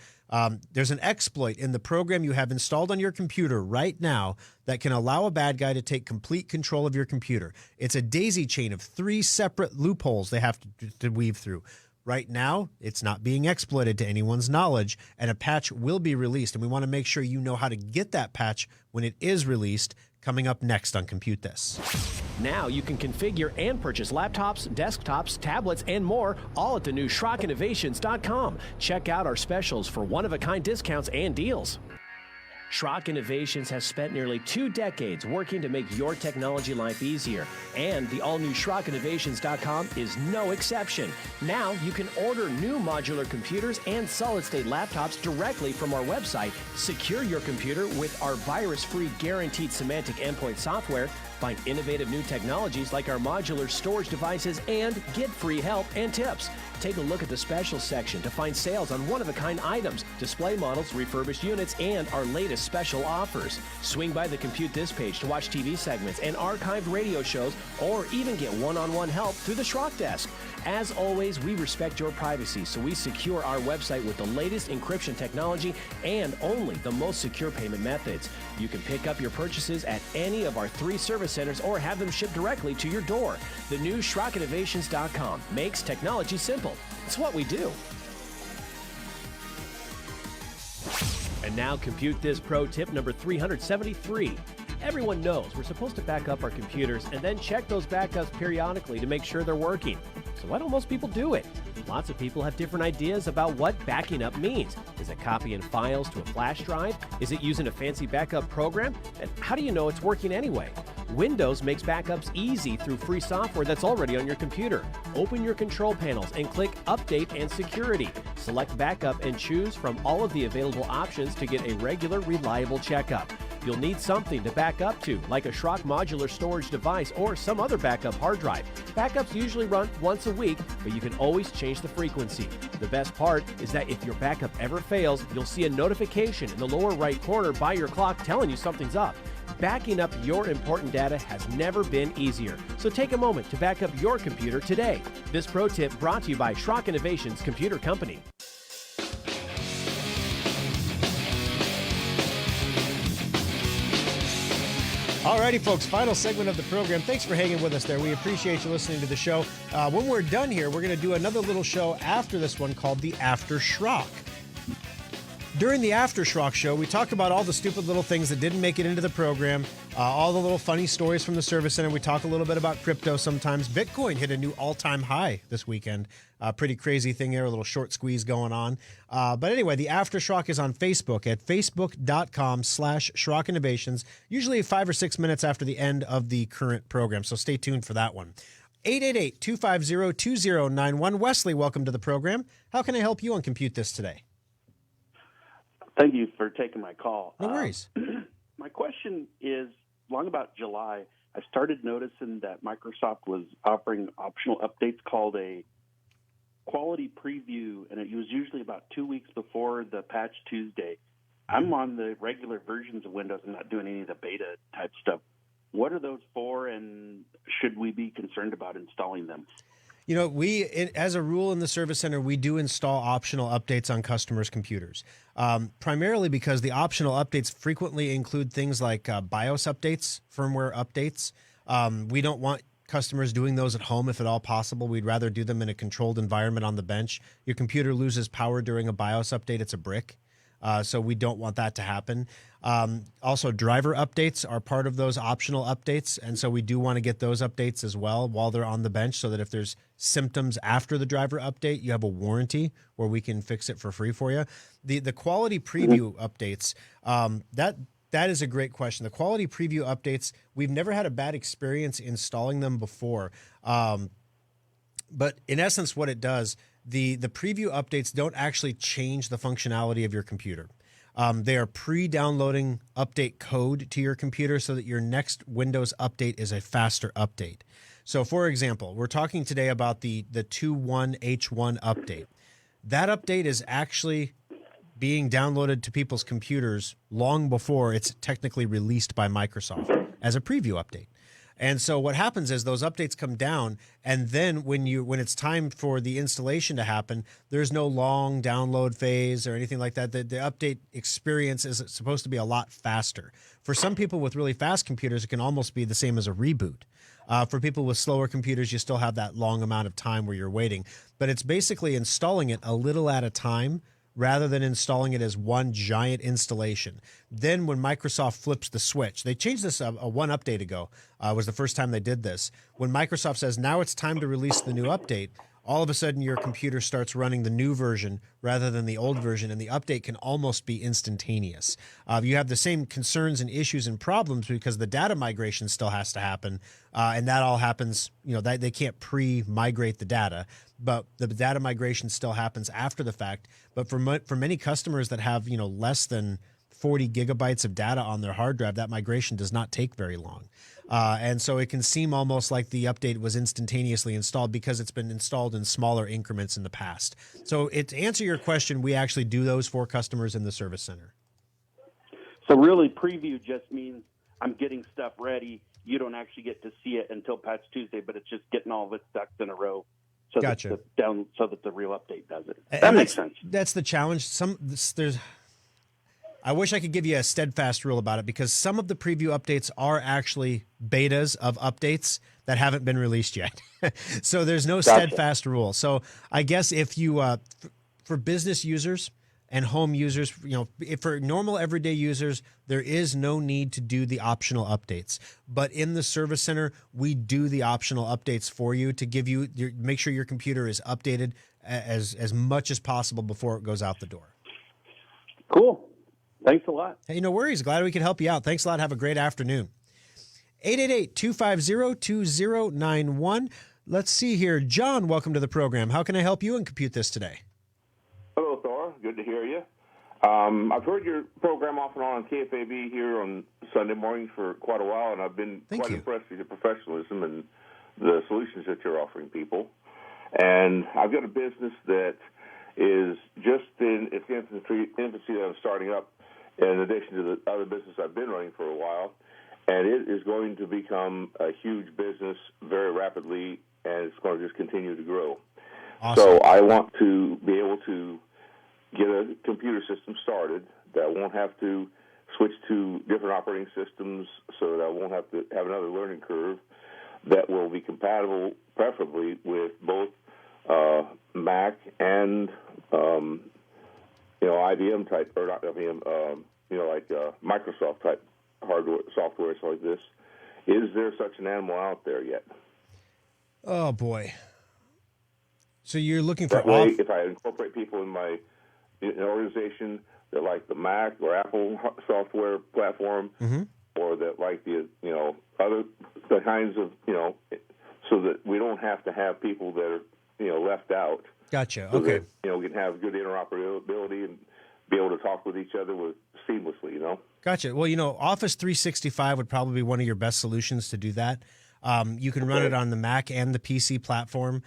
There's an exploit in the program you have installed on your computer right now that can allow a bad guy to take complete control of your computer. It's a daisy chain of 3 separate loopholes they have to weave through. Right now, it's not being exploited to anyone's knowledge, and a patch will be released. And we want to make sure you know how to get that patch when it is released, coming up next on Compute This. Now you can configure and purchase laptops, desktops, tablets, and more, all at the new SchrockInnovations.com. Check out our specials for one-of-a-kind discounts and deals. Schrock Innovations has spent nearly 2 decades working to make your technology life easier, and the all-new SchrockInnovations.com is no exception. Now you can order new modular computers and solid-state laptops directly from our website, secure your computer with our virus-free guaranteed semantic endpoint software, find innovative new technologies like our modular storage devices, and get free help and tips. Take a look at the specials section to find sales on one-of-a-kind items, display models, refurbished units, and our latest special offers. Swing by the Compute This page to watch TV segments and archived radio shows, or even get one-on-one help through the Schrock Desk. As always, we respect your privacy, so we secure our website with the latest encryption technology and only the most secure payment methods. You can pick up your purchases at any of our 3 service centers or have them shipped directly to your door. The new SchrockInnovations.com makes technology simple. It's what we do. And now Compute This Pro tip number 373. Everyone knows we're supposed to back up our computers and then check those backups periodically to make sure they're working. So why don't most people do it? Lots of people have different ideas about what backing up means. Is it copying files to a flash drive? Is it using a fancy backup program? And how do you know it's working anyway? Windows makes backups easy through free software that's already on your computer. Open your control panels and click Update and Security. Select Backup and choose from all of the available options to get a regular, reliable checkup. You'll need something to back up to, like a Schrock modular storage device or some other backup hard drive. Backups usually run once a week, but you can always change the frequency. The best part is that if your backup ever fails, you'll see a notification in the lower right corner by your clock telling you something's up. Backing up your important data has never been easier, so take a moment to back up your computer today. This pro tip brought to you by Schrock Innovations Computer Company. Alrighty, folks, final segment of the program. Thanks for hanging with us there. We appreciate you listening to the show. When we're done here, we're going to do another little show after this one called the After Schrock. During the After Schrock show, we talk about all the stupid little things that didn't make it into the program, all the little funny stories from the service center. We talk a little bit about crypto sometimes. Bitcoin hit a new all-time high this weekend. Pretty crazy thing here, a little short squeeze going on. But anyway, the After Schrock is on Facebook at facebook.com/Schrock Innovations, usually 5 or 6 minutes after the end of the current program. So stay tuned for that one. 888-250-2091. Wesley, welcome to the program. How can I help you on Compute This today? Thank you for taking my call. No worries. My question is, long about July, I started noticing that Microsoft was offering optional updates called a quality preview, and it was usually about 2 weeks before the patch Tuesday. I'm on the regular versions of Windows. I'm not doing any of the beta type stuff. What are those for, and should we be concerned about installing them? You know, as a rule in the service center, we do install optional updates on customers' computers, primarily because the optional updates frequently include things like BIOS updates, firmware updates. We don't want customers doing those at home if at all possible. We'd rather do them in a controlled environment on the bench. Your computer loses power during a BIOS update, it's a brick. So we don't want that to happen. Also, driver updates are part of those optional updates, and so we do want to get those updates as well while they're on the bench, so that if there's symptoms after the driver update, you have a warranty where we can fix it for free for you. The quality preview updates, that is a great question. The quality preview updates, we've never had a bad experience installing them before. But in essence, what it does, the preview updates don't actually change the functionality of your computer. They are pre-downloading update code to your computer so that your next Windows update is a faster update. So, for example, we're talking today about the 2.1H1 update. That update is actually being downloaded to people's computers long before it's technically released by Microsoft as a preview update. And so what happens is those updates come down, and then when it's time for the installation to happen, there's no long download phase or anything like that. The update experience is supposed to be a lot faster. For some people with really fast computers, it can almost be the same as a reboot. For people with slower computers, you still have that long amount of time where you're waiting. But it's basically installing it a little at a time rather than installing it as one giant installation. Then when Microsoft flips the switch, they changed this one update ago, was the first time they did this. When Microsoft says, now it's time to release the new update, all of a sudden your computer starts running the new version rather than the old version, and the update can almost be instantaneous. You have the same concerns and issues and problems because the data migration still has to happen, and that all happens, they can't pre-migrate the data, but the data migration still happens after the fact. But for many customers that have, less than 40 gigabytes of data on their hard drive, that migration does not take very long. And so it can seem almost like the update was instantaneously installed because it's been installed in smaller increments in the past. So to answer your question, we actually do those for customers in the service center. So really, preview just means I'm getting stuff ready. You don't actually get to see it until Patch Tuesday, but it's just getting all of its ducks in a row. So Gotcha. So that the real update does it. That makes sense. That's the challenge. I wish I could give you a steadfast rule about it because some of the preview updates are actually betas of updates that haven't been released yet. So there's no steadfast rule. So I guess if you, for business users and home users, if for normal everyday users, there is no need to do the optional updates. But in the service center, we do the optional updates for you to give you, make sure your computer is updated as much as possible before it goes out the door. Cool. Thanks a lot. Hey, no worries. Glad we could help you out. Thanks a lot. Have a great afternoon. 888-250-2091. Let's see here. John, welcome to the program. How can I help you and compute this today? Hello, Thor. Good to hear you. I've heard your program off and on KFAB here on Sunday mornings for quite a while, and I've been quite impressed with your professionalism and the solutions that you're offering people. And I've got a business that is just in its infancy that I'm starting up, in addition to the other business I've been running for a while, and it is going to become a huge business very rapidly, and it's going to just continue to grow. Awesome. So I want to be able to get a computer system started that won't have to switch to different operating systems, so that I won't have to have another learning curve, that will be compatible preferably with both Mac and IBM type, or not IBM, like Microsoft type hardware, software, so like this. Is there such an animal out there yet? Oh boy! So you're looking for that way, if I incorporate people in my organization that like the Mac or Apple software platform, or that like the other the kinds of so that we don't have to have people that are left out. Gotcha. So Okay. that, we can have good interoperability and be able to talk with each other seamlessly. Gotcha. Well, Office 365 would probably be one of your best solutions to do that. You can run it on the Mac and the PC platform.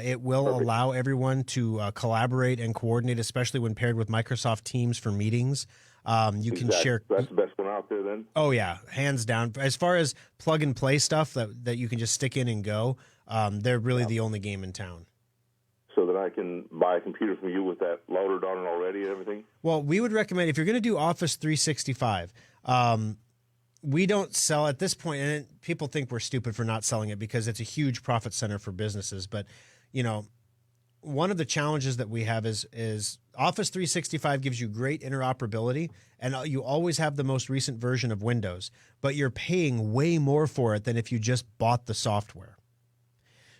It will allow everyone to collaborate and coordinate, especially when paired with Microsoft Teams for meetings. You can share. That's the best one out there, then. Oh yeah, hands down. As far as plug and play stuff that you can just stick in and go, they're really the only game in town. So that I can buy a computer from you with that loaded on it already and everything? Well, we would recommend, if you're going to do Office 365, we don't sell at this point, and people think we're stupid for not selling it because it's a huge profit center for businesses. But, one of the challenges that we have is Office 365 gives you great interoperability, and you always have the most recent version of Windows, but you're paying way more for it than if you just bought the software.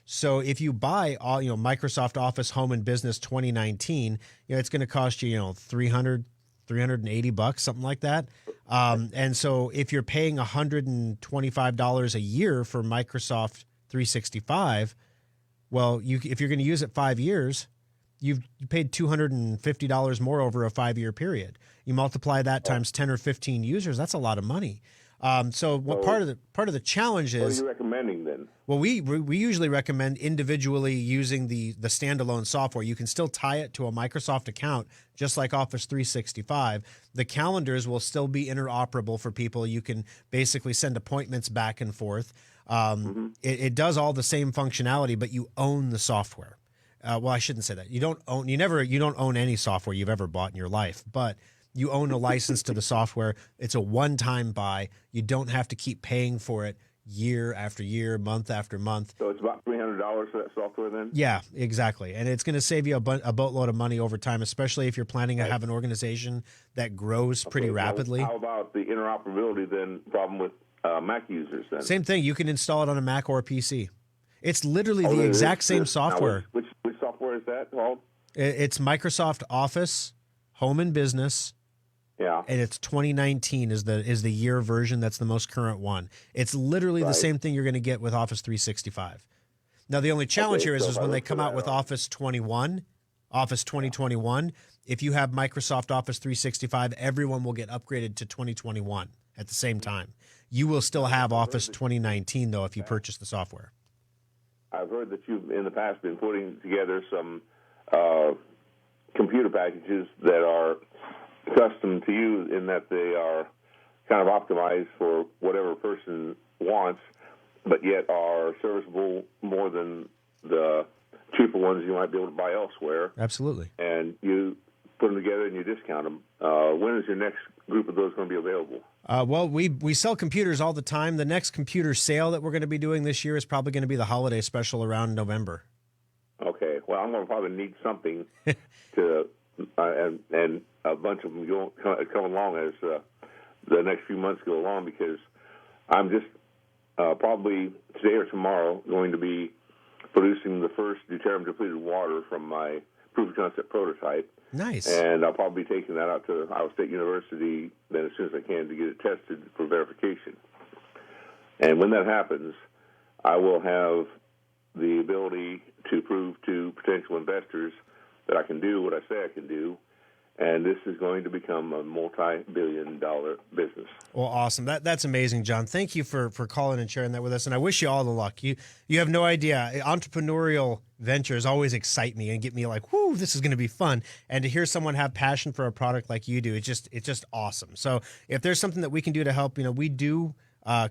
So if you buy all, Microsoft Office Home and Business 2019, it's going to cost you, $380, something like that. And so if you're paying $125 a year for Microsoft 365, well, if you're going to use it 5 years, you paid $250 more over a 5-year period. You multiply that times 10 or 15 users, that's a lot of money. So what part of the challenge is? What are you recommending then? Well, we usually recommend individually using the standalone software. You can still tie it to a Microsoft account, just like Office 365. The calendars will still be interoperable for people. You can basically send appointments back and forth. It does all the same functionality, but you own the software. Well, I shouldn't say that. You don't own any software you've ever bought in your life, but you own a license to the software. It's a one-time buy. You don't have to keep paying for it. year after year, month after month. So it's about $300 for that software then? Yeah, exactly. And it's going to save you a boatload of money over time, especially if you're planning to have an organization that grows pretty rapidly. How about the interoperability then problem with Mac users then? Same thing. You can install it on a Mac or a PC. It's literally the exact same software. Which software is that called? It's Microsoft Office, Home and Business. Yeah. And it's 2019 is the year version. That's the most current one. It's literally the same thing you're going to get with Office 365. Now, the only challenge here is when they come out with Office 21, Office 2021, if you have Microsoft Office 365, everyone will get upgraded to 2021 at the same time. You will still have Office 2019, though, if you purchase the software. I've heard that you've, in the past, been putting together some computer packages that are custom to you in that they are kind of optimized for whatever person wants, but yet are serviceable more than the cheaper ones you might be able to buy elsewhere. Absolutely. And you put them together and you discount them. When is your next group of those going to be available? Well, we sell computers all the time. The next computer sale that we're going to be doing this year is probably going to be the holiday special around November. Okay. Well, I'm going to probably need something to and a bunch of them come along as the next few months go along, because I'm just probably today or tomorrow going to be producing the first deuterium depleted water from my proof of concept prototype. Nice. And I'll probably be taking that out to Iowa State University then as soon as I can to get it tested for verification. And when that happens, I will have the ability to prove to potential investors that I can do what I say I can do, and this is going to become a multi-billion-dollar business. Well, awesome. That's amazing, John. Thank you for calling and sharing that with us, and I wish you all the luck. You have no idea. Entrepreneurial ventures always excite me and get me like, whoo, this is going to be fun. And to hear someone have passion for a product like you do, it's just awesome. So if there's something that we can do to help, we do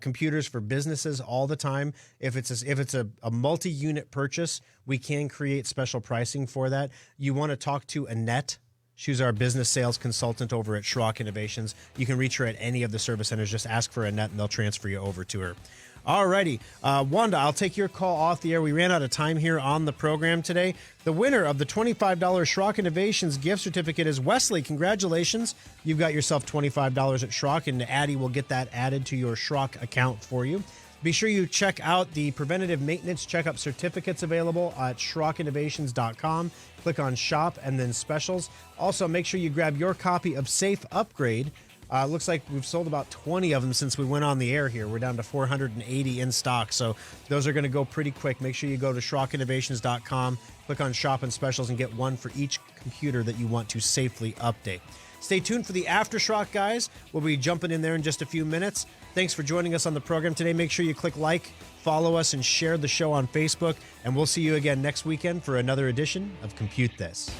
computers for businesses all the time. If it's a multi-unit purchase, we can create special pricing for that. You want to talk to Annette. She's our business sales consultant over at Schrock Innovations. You can reach her at any of the service centers. Just ask for Annette, and they'll transfer you over to her. All righty. Wanda, I'll take your call off the air. We ran out of time here on the program today. The winner of the $25 Schrock Innovations gift certificate is Wesley. Congratulations. You've got yourself $25 at Schrock, and Addie will get that added to your Schrock account for you. Be sure you check out the preventative maintenance checkup certificates available at SchrockInnovations.com. Click on shop and then specials. Also, make sure you grab your copy of Safe Upgrade. Looks like we've sold about 20 of them since we went on the air here. We're down to 480 in stock, so those are going to go pretty quick. Make sure you go to SchrockInnovations.com, click on shop and specials, and get one for each computer that you want to safely update. Stay tuned for the Aftershock, guys. We'll be jumping in there in just a few minutes. Thanks for joining us on the program today. Make sure you click like, follow us, and share the show on Facebook. And we'll see you again next weekend for another edition of Compute This.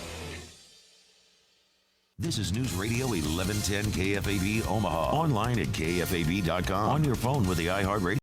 This is News Radio 1110 KFAB Omaha. Online at KFAB.com. On your phone with the iHeartRadio